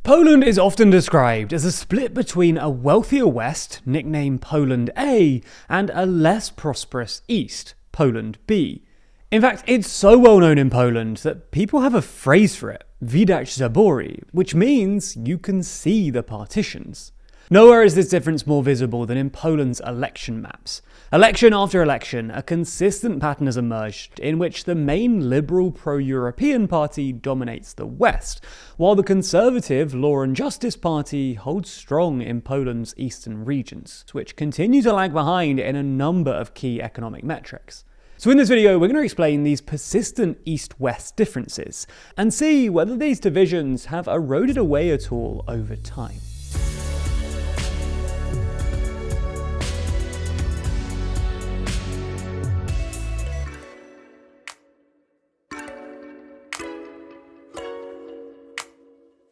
Poland is often described as a split between a wealthier West, nicknamed Poland A, and a less prosperous East, Poland B. In fact, it's so well known in Poland that people have a phrase for it, widać zabory, which means you can see the partitions. Nowhere is this difference more visible than in Poland's election maps. Election after election, a consistent pattern has emerged in which the main liberal pro-European party dominates the West, while the conservative Law and Justice Party holds strong in Poland's eastern regions, which continue to lag behind in a number of key economic metrics. So in this video, we're going to explain these persistent East-West differences and see whether these divisions have eroded away at all over time.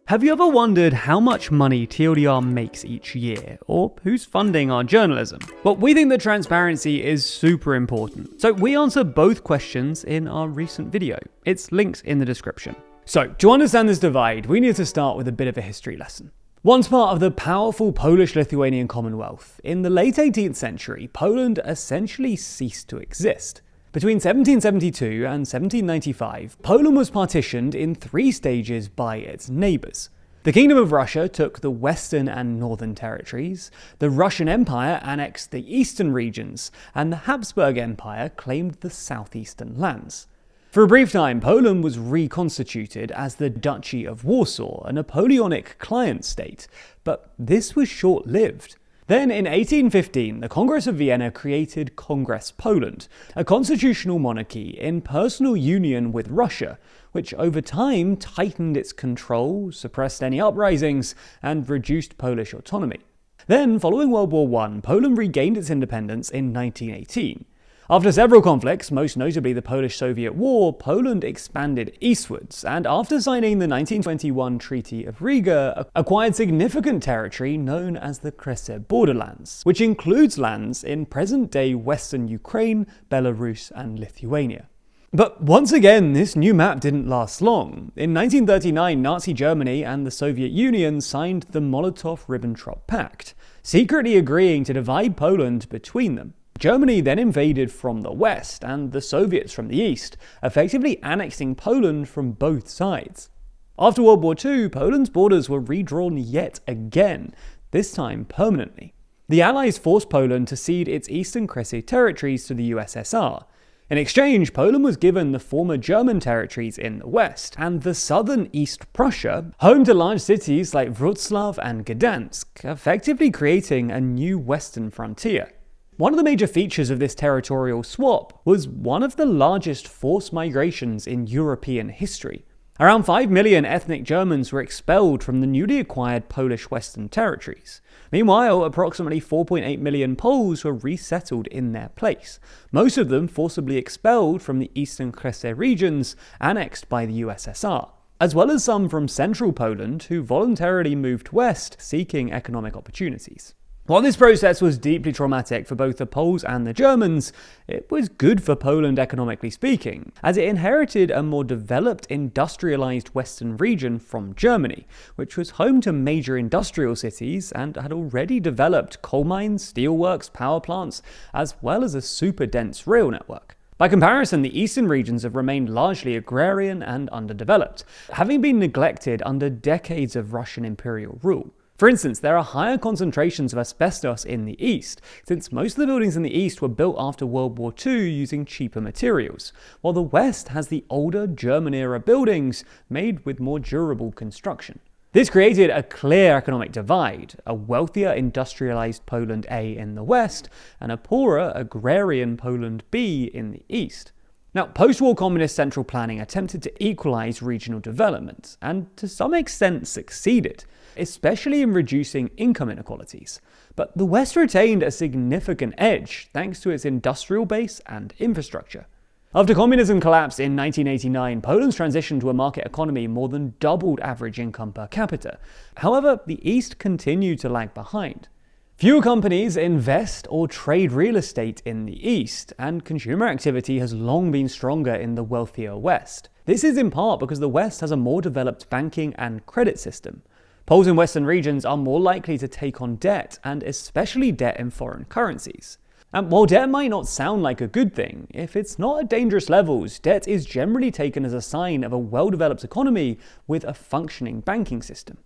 Have you ever wondered how much money TLDR makes each year, or who's funding our journalism? Well, we think that transparency is super important, so we answer both questions in our recent video. It's linked in the description. So, to understand this divide, we need to start with a bit of a history lesson. Once part of the powerful Polish-Lithuanian Commonwealth, in the late 18th century, Poland essentially ceased to exist. Between 1772 and 1795, Poland was partitioned in 3 stages by its neighbours. The Kingdom of Russia took the western and northern territories, the Russian Empire annexed the eastern regions, and the Habsburg Empire claimed the southeastern lands. For a brief time, Poland was reconstituted as the Duchy of Warsaw, a Napoleonic client state, but this was short-lived. Then in 1815, the Congress of Vienna created Congress Poland, a constitutional monarchy in personal union with Russia, which over time tightened its control, suppressed any uprisings, and reduced Polish autonomy. Then, following World War I, Poland regained its independence in 1918. After several conflicts, most notably the Polish-Soviet War, Poland expanded eastwards, and after signing the 1921 Treaty of Riga, acquired significant territory known as the Kresy borderlands, which includes lands in present-day western Ukraine, Belarus, and Lithuania. But once again, this new map didn't last long. In 1939, Nazi Germany and the Soviet Union signed the Molotov-Ribbentrop Pact, secretly agreeing to divide Poland between them. Germany then invaded from the west and the Soviets from the east, effectively annexing Poland from both sides. After World War II, Poland's borders were redrawn yet again, this time permanently. The Allies forced Poland to cede its eastern Kresy territories to the USSR. In exchange, Poland was given the former German territories in the west, and the southern East Prussia, home to large cities like Wrocław and Gdansk, effectively creating a new western frontier. One of the major features of this territorial swap was one of the largest forced migrations in European history. Around 5 million ethnic Germans were expelled from the newly acquired Polish Western territories. Meanwhile, approximately 4.8 million Poles were resettled in their place, most of them forcibly expelled from the eastern Kresy regions annexed by the USSR, as well as some from central Poland who voluntarily moved west seeking economic opportunities. While this process was deeply traumatic for both the Poles and the Germans, it was good for Poland economically speaking, as it inherited a more developed industrialized western region from Germany, which was home to major industrial cities and had already developed coal mines, steelworks, power plants, as well as a super dense rail network. By comparison, the eastern regions have remained largely agrarian and underdeveloped, having been neglected under decades of Russian imperial rule. For instance, there are higher concentrations of asbestos in the east, since most of the buildings in the east were built after World War II using cheaper materials, while the west has the older German-era buildings made with more durable construction. This created a clear economic divide, a wealthier industrialized Poland A in the west, and a poorer agrarian Poland B in the east. Now, post-war communist central planning attempted to equalize regional development, and to some extent succeeded, especially in reducing income inequalities. But the West retained a significant edge thanks to its industrial base and infrastructure. After communism collapsed in 1989, Poland's transition to a market economy more than doubled average income per capita. However, the East continued to lag behind. Fewer companies invest or trade real estate in the East, and consumer activity has long been stronger in the wealthier West. This is in part because the West has a more developed banking and credit system. Poles in Western regions are more likely to take on debt, and especially debt in foreign currencies. And while debt might not sound like a good thing, if it's not at dangerous levels, debt is generally taken as a sign of a well-developed economy with a functioning banking system.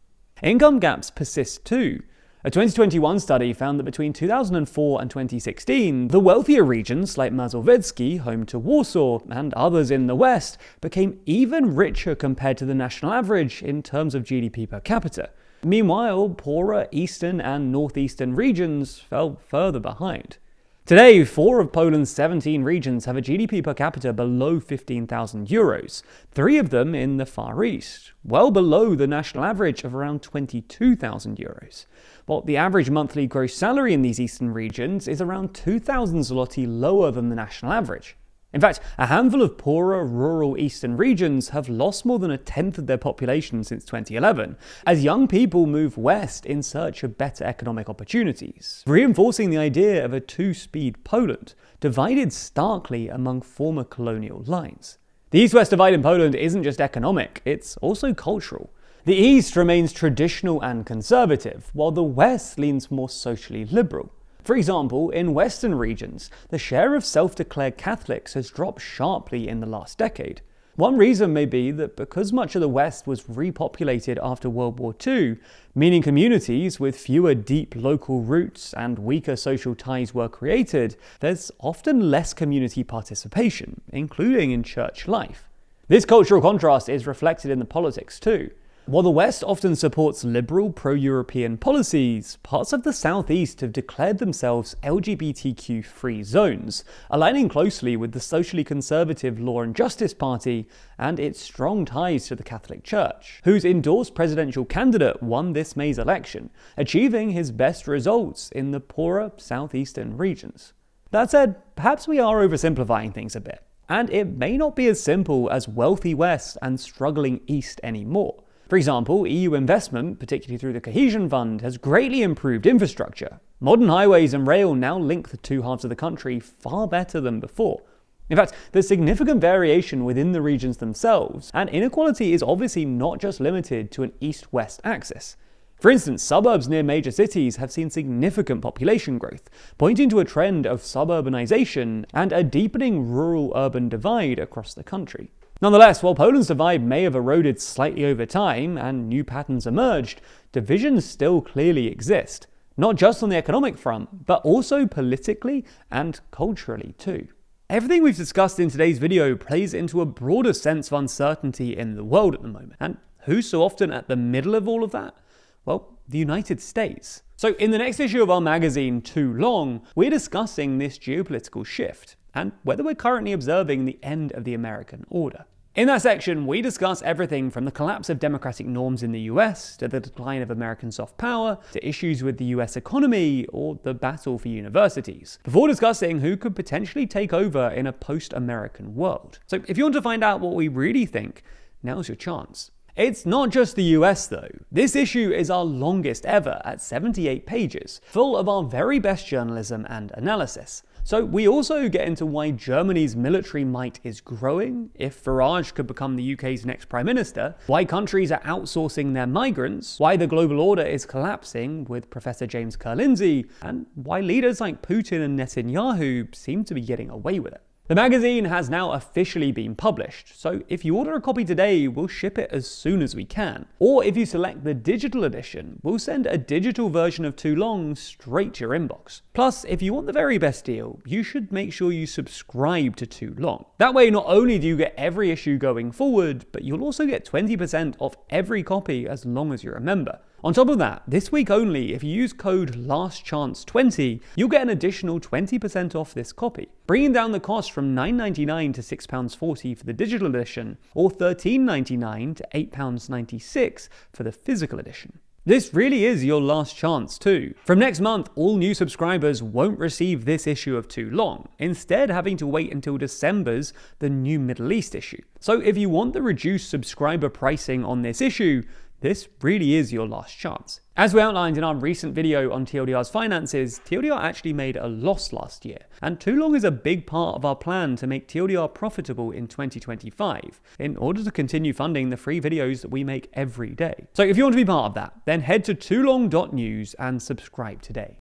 Income gaps persist too. A 2021 study found that between 2004 and 2016, the wealthier regions like Mazowiecki, home to Warsaw, and others in the West, became even richer compared to the national average in terms of GDP per capita. Meanwhile, poorer eastern and northeastern regions fell further behind. Today, 4 of Poland's 17 regions have a GDP per capita below 15,000 euros, 3 of them in the Far East, well below the national average of around 22,000 euros. While the average monthly gross salary in these eastern regions is around 2,000 zloty lower than the national average. In fact, a handful of poorer rural eastern regions have lost more than a tenth of their population since 2011, as young people move west in search of better economic opportunities, reinforcing the idea of a two-speed Poland, divided starkly among former colonial lines. The East-West divide in Poland isn't just economic, it's also cultural. The East remains traditional and conservative, while the West leans more socially liberal. For example, in Western regions, the share of self-declared Catholics has dropped sharply in the last decade. One reason may be that because much of the West was repopulated after World War II, meaning communities with fewer deep local roots and weaker social ties were created, there's often less community participation, including in church life. This cultural contrast is reflected in the politics too. While the West often supports liberal, pro-European policies, parts of the Southeast have declared themselves LGBTQ-free zones, aligning closely with the socially conservative Law and Justice Party and its strong ties to the Catholic Church, whose endorsed presidential candidate won this May's election, achieving his best results in the poorer southeastern regions. That said, perhaps we are oversimplifying things a bit, and it may not be as simple as wealthy West and struggling East anymore. For example, EU investment, particularly through the Cohesion Fund, has greatly improved infrastructure. Modern highways and rail now link the two halves of the country far better than before. In fact, there's significant variation within the regions themselves, and inequality is obviously not just limited to an east-west axis. For instance, suburbs near major cities have seen significant population growth, pointing to a trend of suburbanization and a deepening rural-urban divide across the country. Nonetheless, while Poland's divide may have eroded slightly over time and new patterns emerged, divisions still clearly exist, not just on the economic front, but also politically and culturally too. Everything we've discussed in today's video plays into a broader sense of uncertainty in the world at the moment. And who's so often at the middle of all of that? Well, the United States. So in the next issue of our magazine, Too Long, we're discussing this geopolitical shift and whether we're currently observing the end of the American order. In that section, we discuss everything from the collapse of democratic norms in the US, to the decline of American soft power, to issues with the US economy, or the battle for universities, before discussing who could potentially take over in a post-American world. So if you want to find out what we really think, now's your chance. It's not just the US though. This issue is our longest ever at 78 pages, full of our very best journalism and analysis. So we also get into why Germany's military might is growing, if Farage could become the UK's next Prime Minister, why countries are outsourcing their migrants, why the global order is collapsing with Professor James Kerr-Lindsay, and why leaders like Putin and Netanyahu seem to be getting away with it. The magazine has now officially been published, so if you order a copy today, we'll ship it as soon as we can. Or if you select the digital edition, we'll send a digital version of Too Long straight to your inbox. Plus, if you want the very best deal, you should make sure you subscribe to Too Long. That way, not only do you get every issue going forward, but you'll also get 20% off every copy as long as you're a member. On top of that, this week only, if you use code LASTCHANCE20, you'll get an additional 20% off this copy, bringing down the cost from £9.99 to £6.40 for the digital edition, or £13.99 to £8.96 for the physical edition. This really is your last chance too. From next month, all new subscribers won't receive this issue of Too Long, instead having to wait until December's The New Middle East issue. So if you want the reduced subscriber pricing on this issue, this really is your last chance. As we outlined in our recent video on TLDR's finances, TLDR actually made a loss last year, and too long is a big part of our plan to make TLDR profitable in 2025 in order to continue funding the free videos that we make every day. So if you want to be part of that, then head to toolong.news and subscribe today.